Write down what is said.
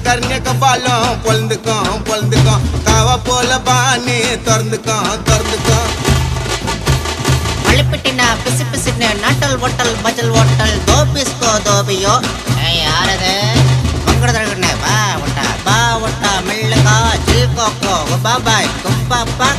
கர்ணியக்க பாலம் பொழுந்துக்கும் காவா போல பானி திறந்துக்கும் மழிப்பிட்டினா பிசு பிசுன்னு நாட்டல் ஓட்டல் பஜல் ஓட்டல் தோபிஸ்கோ தோபியோ யாரது பங்கடதழகண்ணே பா ஒட்டா மெல்லுகா ஜில் கோக்கோ பாபாய் குப்பாப்பா